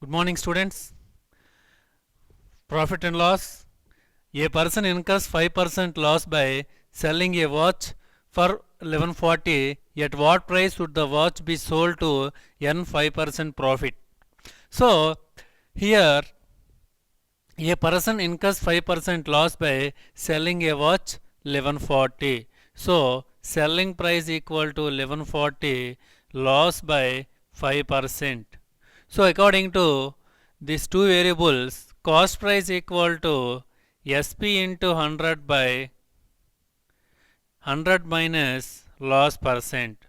Good morning, students. Profit and loss. A person incurs 5% loss by selling a watch for 1140. At what price would the watch be sold to earn 5% profit? So, here a person incurs 5% loss by selling a watch 1140. So, selling price equal to 1140, loss by 5%. So, according to these two variables, cost price equal to SP into 100 by 100 minus loss percent.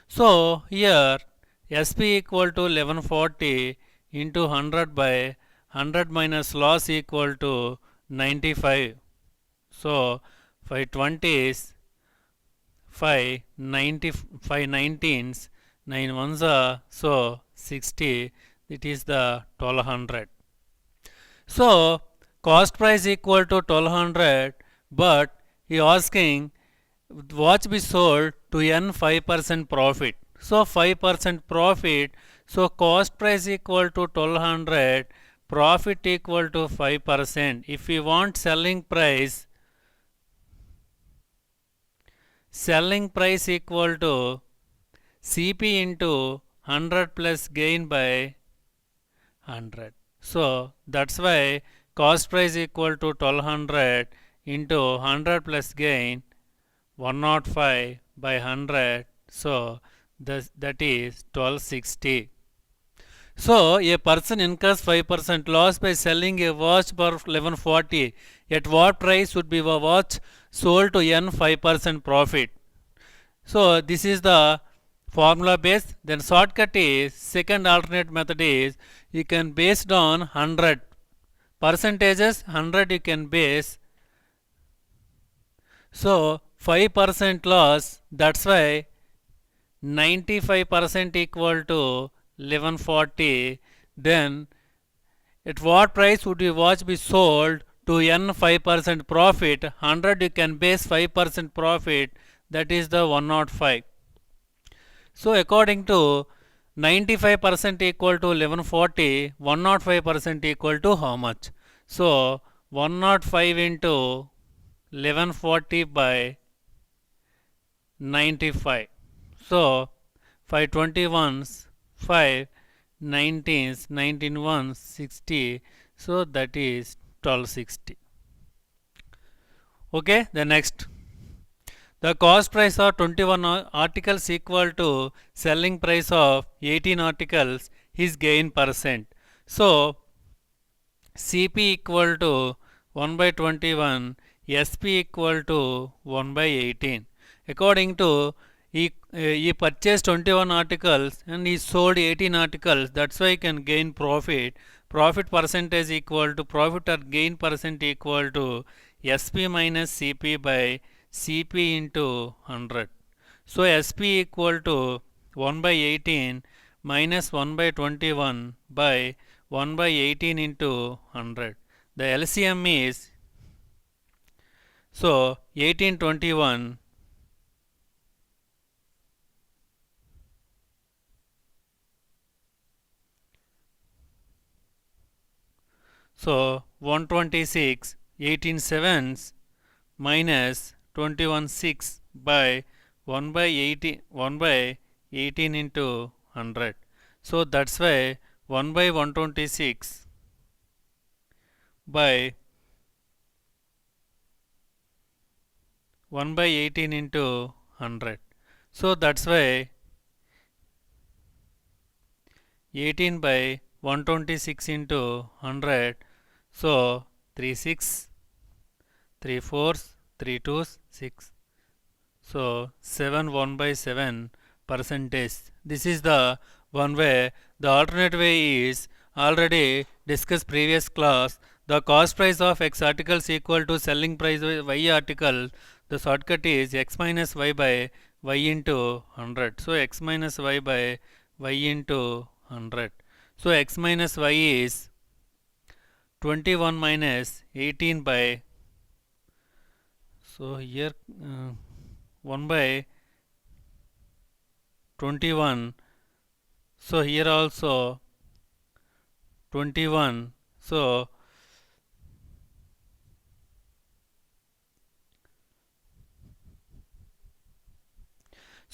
So, here SP equal to 1140 into 100 by 100 minus loss equal to 95. So, 520 is 5 90 5 19s 9 ones are so 60, it is the 1200. So, cost price equal to 1200, but he asking watch be sold to earn 5% profit. So 5% profit, so cost price equal to 1200, profit equal to 5%. If we want selling price equal to CP into 100 plus gain by 100. So that's why cost price equal to 1200 into 100 plus gain 105 by 100. So that is 1260. So a person incurs 5% loss by selling a watch for 1140. At what price would be a watch sold to earn 5% profit? So this is the formula base. Then shortcut is second alternate method is you can based on 100 percentages, 100 you can base. So 5% loss, that's why 95% equal to 1140. Then at what price would your watch be sold to earn 5% profit? 100 you can base 5% profit, that is the 105. So according to 95% equal to 1140, 105% equal to how much? So 105 into 1140 by 95. So 521s, 5 19s, 19 ones, 60. So that is 1260. Okay, the next. The cost price of 21 articles equal to selling price of 18 articles is gain percent. So CP equal to 1 by 21, SP equal to 1 by 18. According to he purchased 21 articles and he sold 18 articles, that's why he can gain profit. Profit percentage equal to profit or gain percent equal to SP minus CP by CP into 100. So SP equal to 1 by 18 minus 1 by 21 by 1 by 18 into 100. The LCM is so 1821. So 126 18 sevens minus 21 6 by 1 by 18 1 by 18 into 100. So that's why 1 by 126 by 1 by 18 into 100. So that's why 18 by 126 into 100. So 3 6, 3 4s, 3 2s, 6. So 7 1 by 7 percentage. This is the one way. The alternate way is already discussed previous class. The cost price of X articles equal to selling price of Y article. The shortcut is X minus Y by Y into 100. So X minus Y by Y into 100. So X minus Y is 21 minus 18 by, so here 1 by 21. So here also 21. So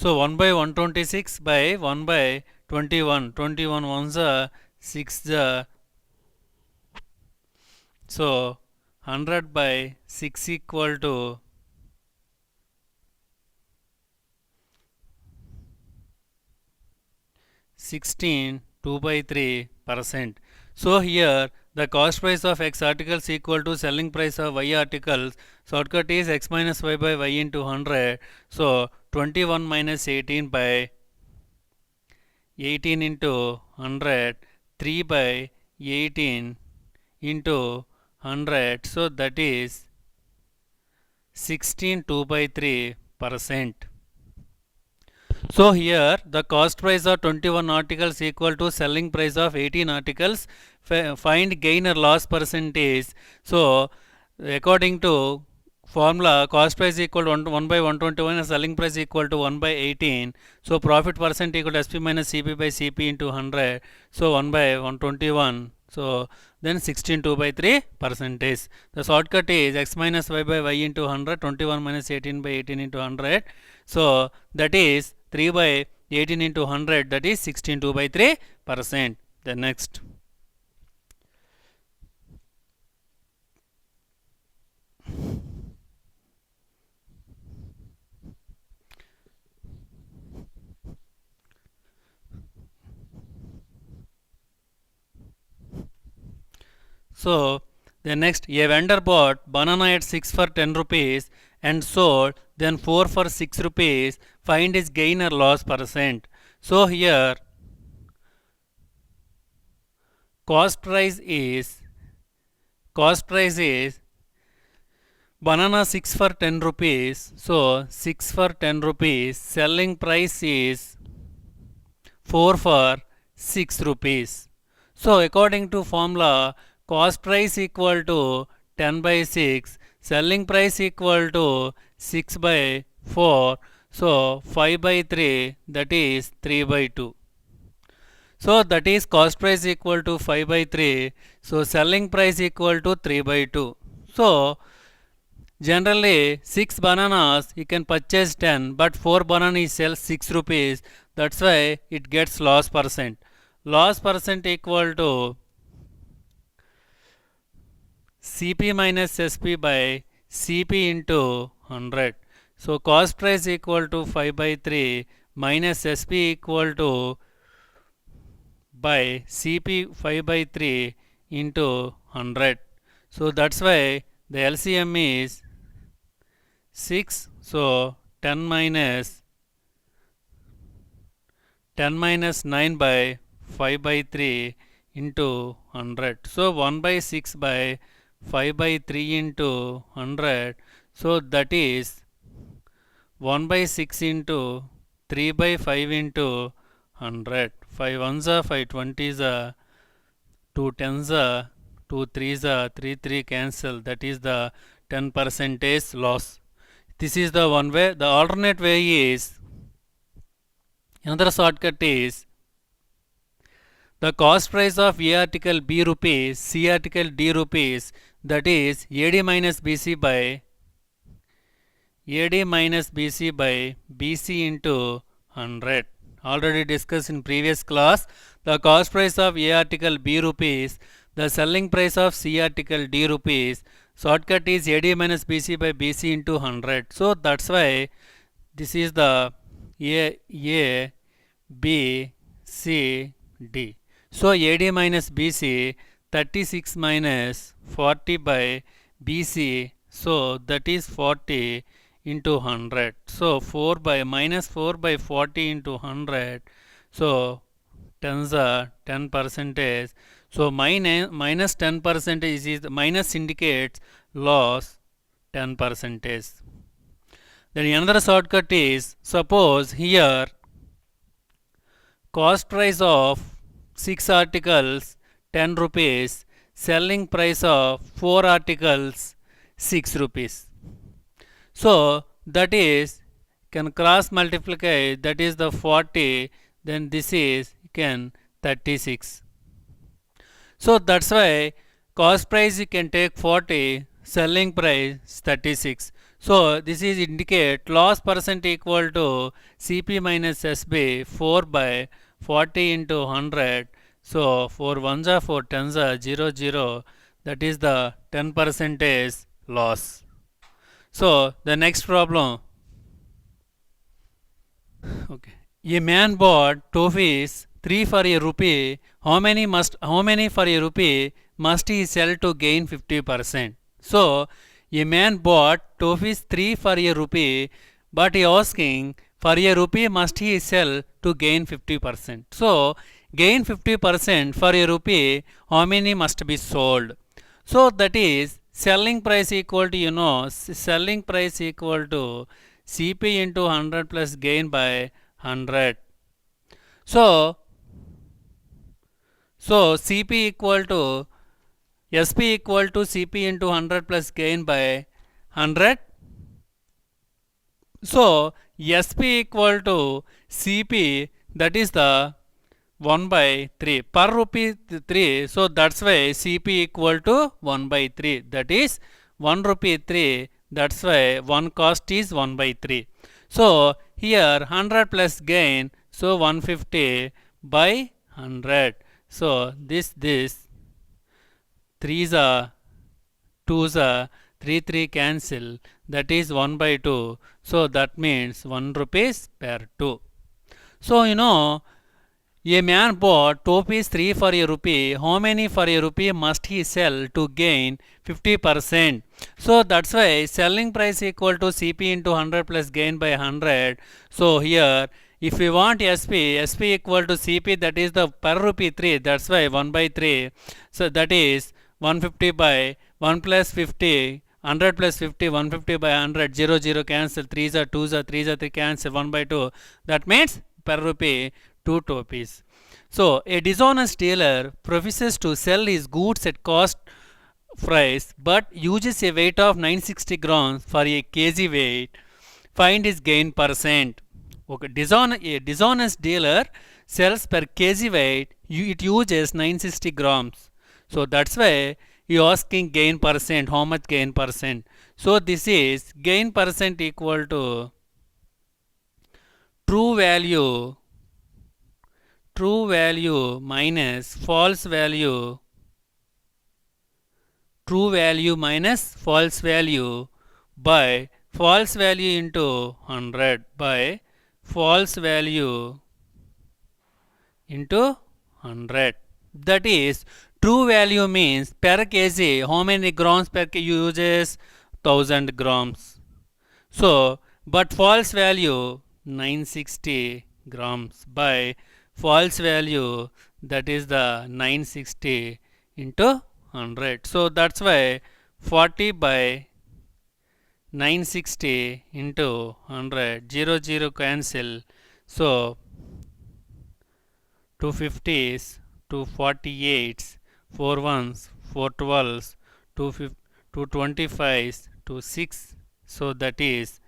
1 by 126 by 1 by 21. 21 ones are 6 the. So 100 by 6 equal to 16 2 by 3%. So here the cost price of X articles equal to selling price of Y articles. Shortcut is X minus Y by Y into 100. So 21 minus 18 by 18 into 100, 3 by 18 into 100. So that is 16 2 by 3%. So here the cost price of 21 articles equal to selling price of 18 articles. Find gain or loss percentage. So according to formula, cost price equal to 1 by 121 and selling price equal to 1 by 18. So profit percent equal to SP minus CP by CP into 100. So 1 by 121. So then 16 2 by 3%. The shortcut is X minus Y by Y into 100, 21 minus 18 by 18 into 100. So that is 3 by 18 into 100, that is 16 2 by 3%. The next. So the next, a vendor bought banana at 6 for 10 rupees and sold then 4 for 6 rupees. Find his gain or loss percent. So here cost price is banana 6 for 10 rupees. So 6 for 10 rupees. Selling price is 4 for 6 rupees. So according to formula, cost price equal to 10 by 6, selling price equal to 6 by 4, so 5 by 3, that is 3 by 2. So that is cost price equal to 5 by 3, so selling price equal to 3 by 2. So generally 6 bananas you can purchase 10, but 4 bananas sell 6 rupees, that's why it gets loss percent. Loss percent equal to CP minus SP by CP into 100. So cost price equal to 5 by 3 minus SP equal to by CP 5 by 3 into 100. So that's why the LCM is 6. So 10 minus 9 by 5 by 3 into 100. So 1 by 6 by 5 by 3 into 100. So that is 1 by 6 into 3 by 5 into 100. 5 ones are 5 20s are 2 10s are 2 3s are 3 3 cancel. That is the 10% loss. This is the one way. The alternate way is, another shortcut is, the cost price of A article B rupees, C article D rupees, that is AD minus BC by BC into 100. Already discussed in previous class. The cost price of A article B rupees, the selling price of C article D rupees. Shortcut is AD minus BC by BC into 100. So that's why this is the A, B, C, D. So AD minus BC, 36 minus 40 by BC, so that is 40 into 100. So 4 by minus 4 by 40 into 100. So tens are 10%. So minus 10% is the minus indicates loss 10%. Then another shortcut is, suppose here cost price of 6 articles 10 rupees, selling price of 4 articles 6 rupees. So that is, can cross multiply, that is the 40, then this is can 36. So that's why cost price you can take 40, selling price 36. So this is indicate loss percent equal to CP minus SB 4 by 40 into 100. So 4 ones are 4 tens are 0 0. That is the 10 percentage loss. So the next problem. Okay. A man bought toffees 3 for a rupee. How many for a rupee must he sell to gain 50%? So a man bought toffees 3 for a rupee, but he asking for a rupee must he sell to gain 50%. So gain 50% for a rupee, how many must be sold? So that is selling price equal to selling price equal to CP into 100 plus gain by 100. So CP equal to SP equal to CP into 100 plus gain by 100. So SP equal to CP, that is the 1 by 3 per rupee 3. So that's why CP equal to 1 by 3, that is 1 rupee 3. That's why one cost is 1 by 3. So here 100 plus gain, so 150 by 100. So this 3's are 2's are 3 cancel, that is 1 by 2. So that means 1 rupees per 2. So a man bought toffees 3 for a rupee. How many for a rupee must he sell to gain 50%? So that's why selling price equal to CP into 100 plus gain by 100. So here if we want SP equal to CP, that is the per rupee 3. That's why 1 by 3. So that is 150 by 1 plus 50. 100 plus 50, 150 by 100, 0 0 cancel, 3's are 2's are 3's are 3 cancel, 1 by 2. That means per rupee 2 topies. So a dishonest dealer professes to sell his goods at cost price but uses a weight of 960 grams for a kg weight. Find his gain percent. Okay, a dishonest dealer sells per kg weight, it uses 960 grams. So that's why you asking gain percent, how much gain percent. So this is gain percent equal to true value minus false value, true value minus false value by false value into 100 by false value into 100. That is true value means per kg how many grams per kg uses 1000 grams. So but false value 960 grams by false value, that is the 960 into 100. So that's why 40 by 960 into 100, 0 0 cancel. So 250s, 248s, 4 1s, 4 12s, 225s, 2 6. So that is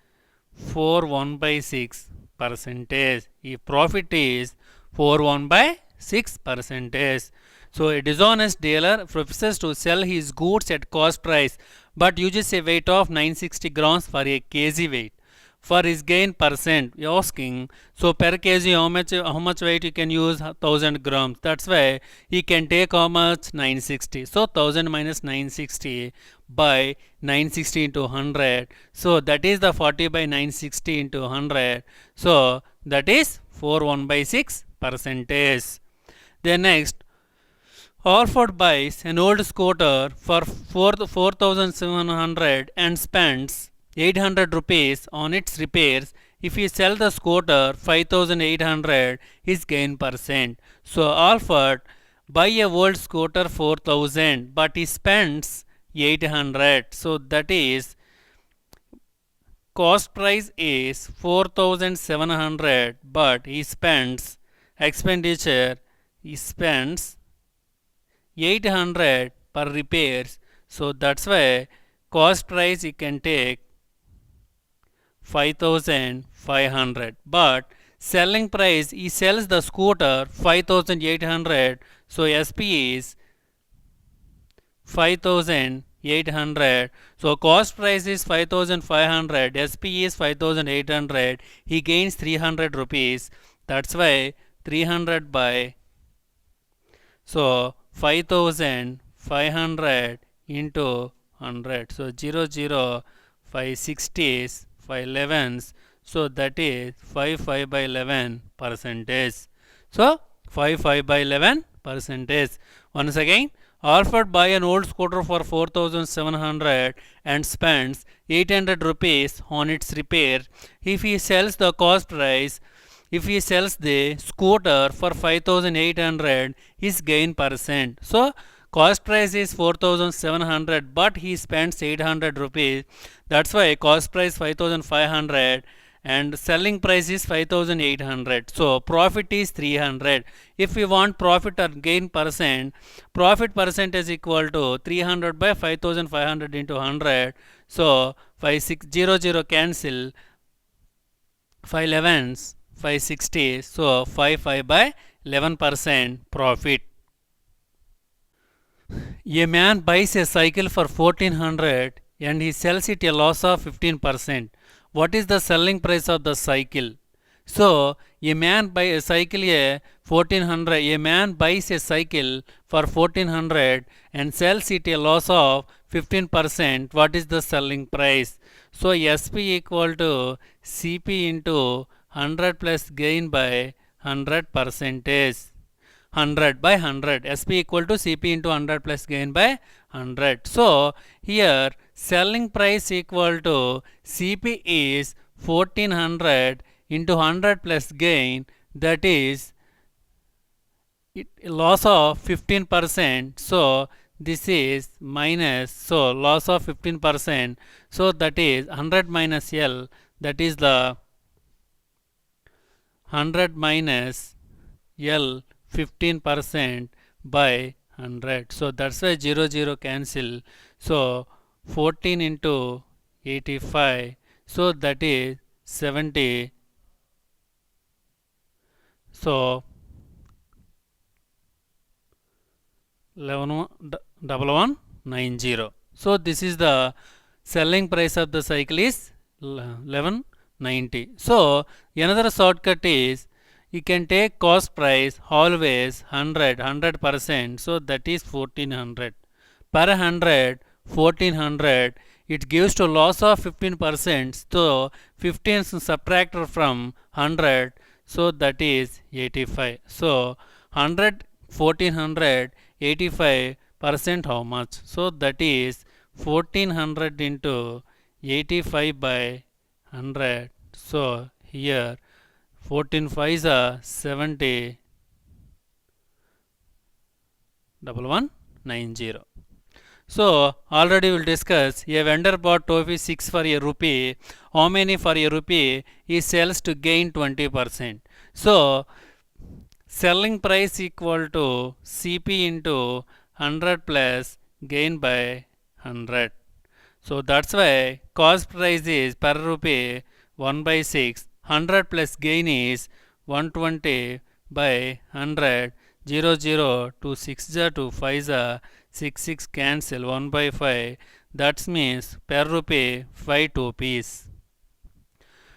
4 1 by 6 percentage. If profit is 4 1 by 6 percentage. So a dishonest dealer professes to sell his goods at cost price but uses a weight of 960 grams for a kg weight. For his gain percent, you're asking, so per kg how much weight you can use? 1000 grams. That's why he can take how much? 960. So 1000 minus 960 by 960 into 100. So that is the 40 by 960 into 100. So that is 4 1 by 6 percentage. Then next, Orford buys an old scooter for 4700 and spends 800 rupees on its repairs. If he sell the scooter 5800, his gain percent. So Alfred buy a old scooter 4000 but he spends 800. So that is cost price is 4700 but he spends expenditure, he spends 800 per repairs. So that's why cost price you can take 5500 but selling price he sells the scooter 5800. So SP is 5,800. So cost price is 5,500. SP is 5,800. He gains 300 rupees. That's why 300 by, so 5,500 into 100. So 0, 5 60s, 5 11s. So that is 5 by 11 percentage. So 5 by 11 percentage. Once again, Alfred buy an old scooter for 4,700 and spends 800 rupees on its repair. If he sells the cost price, if he sells the scooter for 5,800, his gain percent. So cost price is 4,700, but he spends 800 rupees. That's why cost price 5,500 and selling price is 5,800. So profit is 300. If we want profit or gain percent, profit percent is equal to 300 by 5,500 into 100. So 5600 cancel, 5 11s, 560. So 5 by 11% profit. A man buys a cycle for 1400 and he sells it a loss of 15%. What is the selling price of the cycle? So a man buys a cycle a 1400. A man buys a cycle for 1400 and sells it a loss of 15%. What is the selling price? So SP equal to CP into 100 plus gain by 100 percentage. 100 by 100. SP equal to CP into 100 plus gain by 100. So here selling price equal to CP is 1400 into 100 plus gain, that is loss of 15%. So this is minus, so loss of 15%. So that is 100 minus L, that is the 100 minus L 15% by 100. So that's why 0 cancel. So 14 into 85. So that is 70. So 11,190. So this is the selling price of the cycle is 1190. So another shortcut is you can take cost price always 100%. So that is 1400. Per 100, 1400. It gives to loss of 15%. So 15 subtracted from 100. So that is 85. So 100, 1400, 85% how much? So that is 1400 into 85 by 100. So here 14 5s are 70, 1190. So already we'll discuss, a vendor bought toffee 6 for a rupee. How many for a rupee? He sells to gain 20%. So selling price equal to CP into 100 plus gain by 100. So that's why cost price is per rupee 1 by 6. 100 plus gain is 120 by 100. 0 to 6 to 5 6 cancel 1 by 5. That means per rupee 5 rupees.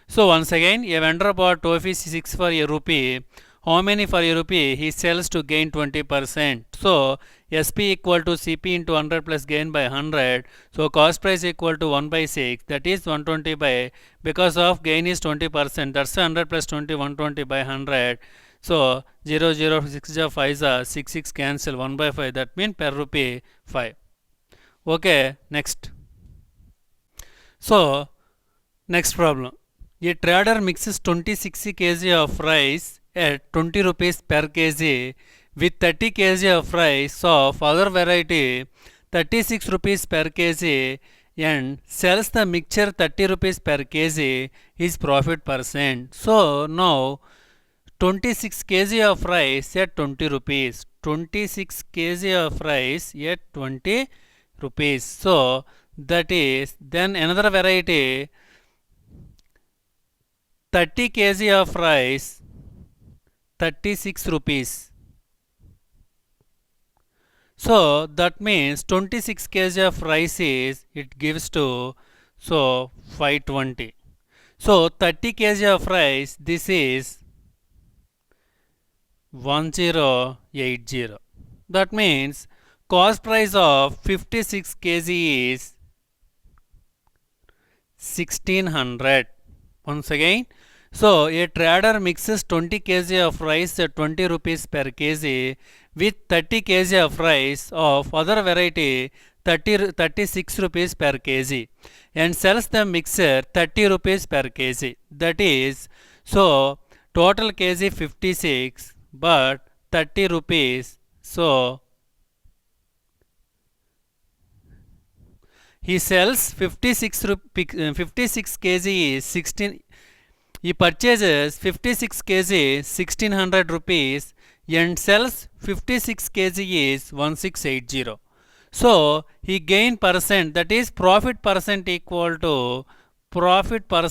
So once again, a vendor bought toffee 6 for a rupee. How many for a rupee? He sells to gain 20%. So SP equal to CP into 100 plus gain by 100. So cost price equal to 1 by 6. That is 120 by, because of gain is 20%. That's 100 plus 20, 120 by 100. So 0 6 5 6 cancel 1 by 5. That means per rupee 5. Okay, next. So next problem. A trader mixes 26 kg of rice at 20 rupees per kg with 30 kg of rice of other variety 36 rupees per kg and sells the mixture 30 rupees per kg. His profit percent. So now 26 kg of rice at 20 rupees. 26 kg of rice at 20 rupees. So that is, then another variety 30 kg of rice 36 rupees. So that means 26 kg of rice is, it gives to, so 520. So 30 kg of rice, this is 1080. That means cost price of 56 kg is 1600. Once again, so a trader mixes 20 kg of rice at 20 rupees per kg with 30 kg of rice of other variety 36 rupees per kg and sells the mixer 30 rupees per kg. That is, so total kg 56 but 30 rupees. So he sells 56 kg is 16. He purchases 56 kg 1600 rupees and sells 56 kg is 1680. So he gain percent, that is profit percent equal to profit by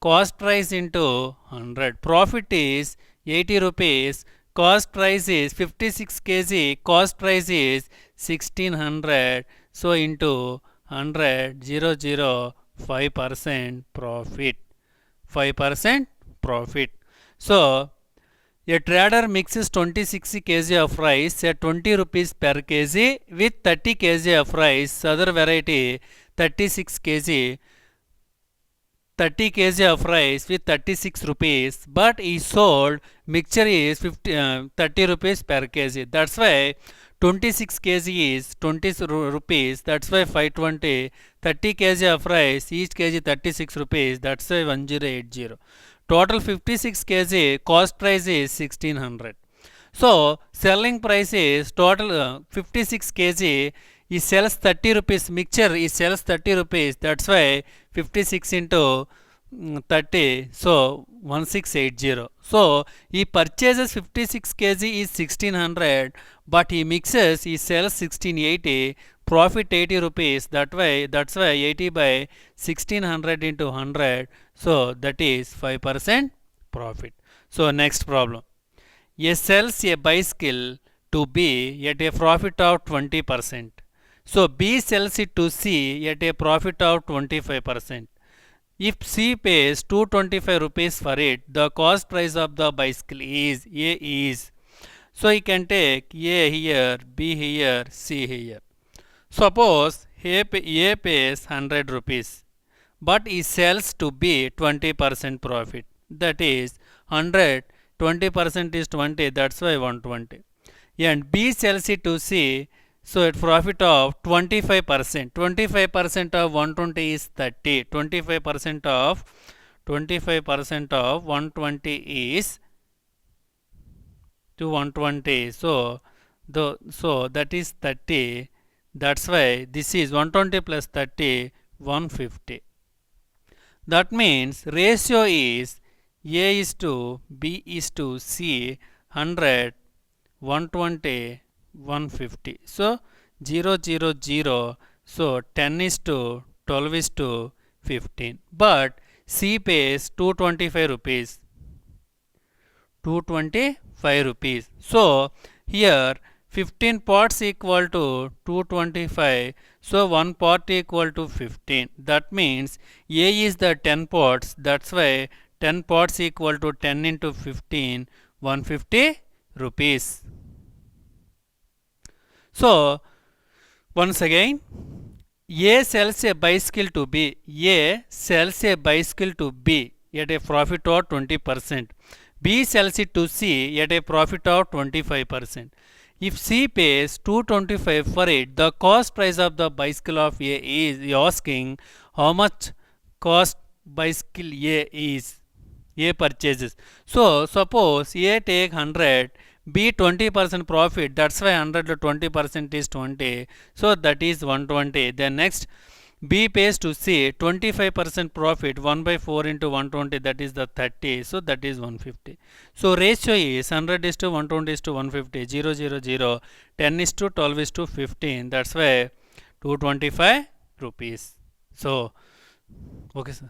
cost price into 100. Profit is 80 rupees, cost price is 56 kg, cost price is 1600. So into 100, 5% profit. 5% profit. So a trader mixes 26 kg of rice at 20 rupees per kg with 30 kg of rice, other variety 36 kg, 30 kg of rice with 36 rupees, but he sold mixture is 30 rupees per kg. That's why 26 kg is 20 rupees. That's why 520. 30 kg of rice, each kg 36 rupees. That's why 1080. Total 56 kg, cost price is 1600. So selling price is total 56 kg. He sells 30 rupees mixture. He sells 30 rupees. That's why 56 into 30. So 1680. So he purchases 56 kg is 1600, but he mixes. He sells 1680. Profit 80 rupees. That's why 80 by 1600 into 100. So that is 5% profit. So next problem. A sells a bicycle to B at a profit of 20%. So B sells it to C at a profit of 25%. If C pays 225 rupees for it, the cost price of the bicycle is A is. So you can take A here, B here, C here. Suppose A pays 100 rupees, but he sells to B 20% profit. That is 100, 20% is 20, that's why 120. And B sells it to C, so at profit of 25%. 25% of 120 is 30. 25% of 120 is to 120. So that is 30. That's why this is 120 plus 30, 150. That means ratio is A is to B is to C, 100, 120, 150. So 0, 0, 0. So 10 is to 12 is to 15. But C pays 225 rupees. 225 rupees. So here 15 parts equal to 225. So 1 part equal to 15. That means A is the 10 parts. That's why 10 parts equal to 10 into 15, 150 rupees. So once again, A sells a bicycle to B. A sells a bicycle to B at a profit of 20%. B sells it to C at a profit of 25%. If C pays 225 for it, the cost price of the bicycle of A is asking how much cost bicycle A is. A purchases. So suppose A take 100, B 20% profit. That's why 100 to 20% is 20. So that is 120. Then next B pays to C 25% profit, 1 by 4 into 120, that is the 30. So that is 150. So ratio is 100 is to 120 is to 150, 0, 0, 0, 10 is to 12 is to 15. That's why 225 rupees. So, okay sir.